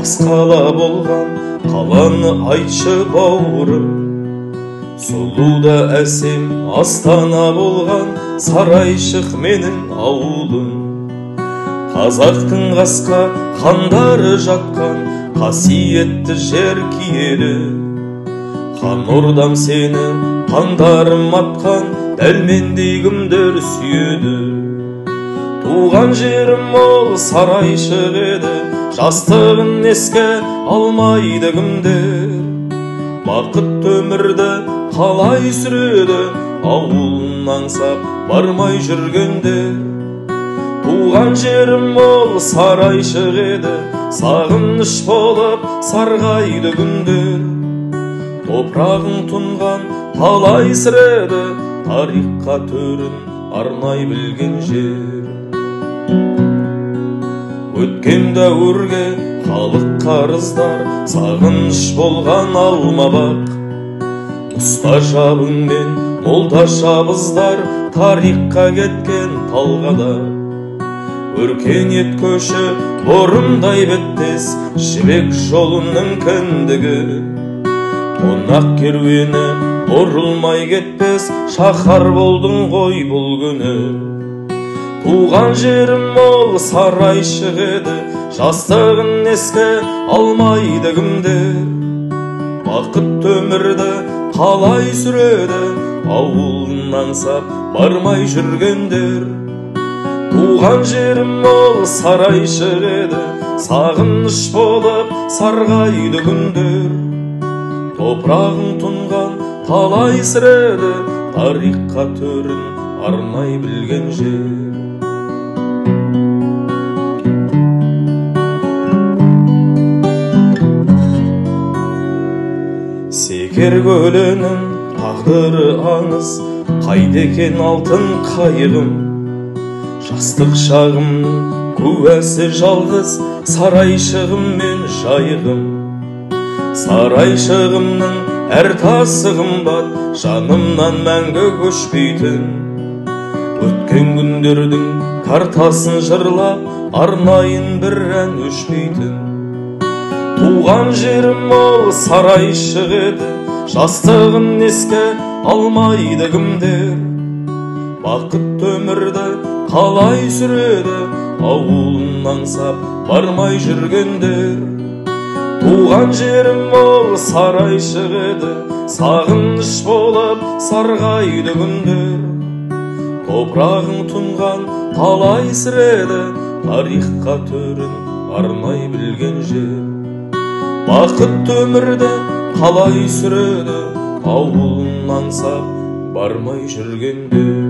басқала болған қаланы айтшы бауырым. Сұлуда әсем астана болған сарайшық менің ауылым. Қазақтың қасқа хандары жатқан қасиетті жер киелі. Хан ордам сені таңдарым атқан дәлмендей кімдер сүйеді. Туған жерім ол сарайшық еді, жастығын еске алмайды кімдер. Бақыт өмірді қалай сүреді, ауылын аңсап бармай жүргендер. Туған жерім ол сарайшық еді, сағыныш болып сарғайды күндер. Топырағың тұнған талай сіреді, тарихқа төрін арнай білген жер. Өткен дәуірге халық қарыздар, сағыныш болған алмабақ. Ұста жабыңмен молда шабыздар, тарихқа кеткен талғада. Өркениет көші бұрымдай беттес, жібек жолының кіндігі. Қонақ керуені бұрылмай кетпес, шаһар болдың ғой бұл күні. Туған жерім ол сарайшық еді, жастығын еске алмайды кімдер. Бақыт өмірді қалай сүреді, ауылын аңсап бармай жүргендер. Туған жерім ол сарайшық еді, сағыныш болып сарғайды күндер. Топырағың тұнған талай сіреді, тарихқа төрін арнай білген жер. Секер көлінің тағдыры аңыз, қайда екен алтын қайығым. Жастық шағымның куәсі жалғыз, сарайшығым мен жайығым. Сарайшығымның әр тасы қымбат, жанымнан мәңгі көшпейтін. Өткен күндердің картасын жырлап, арнайын бір ән өшпейтін. Туған жерім ол сарайшық еді, жастығын еске алмайды кімдер. Бақыт өмірді қалай сүреді, ауылын аңсап бармай жүргендер. Туған жерім ол сарайшық еді, сағыныш болып сарғайды күндер. Топырағың тұнған талай сіреді, тарихқа төрін арнай білген жер. Бақыт өмірді қалай сүреді, ауылын аңсап бармай жүргендер.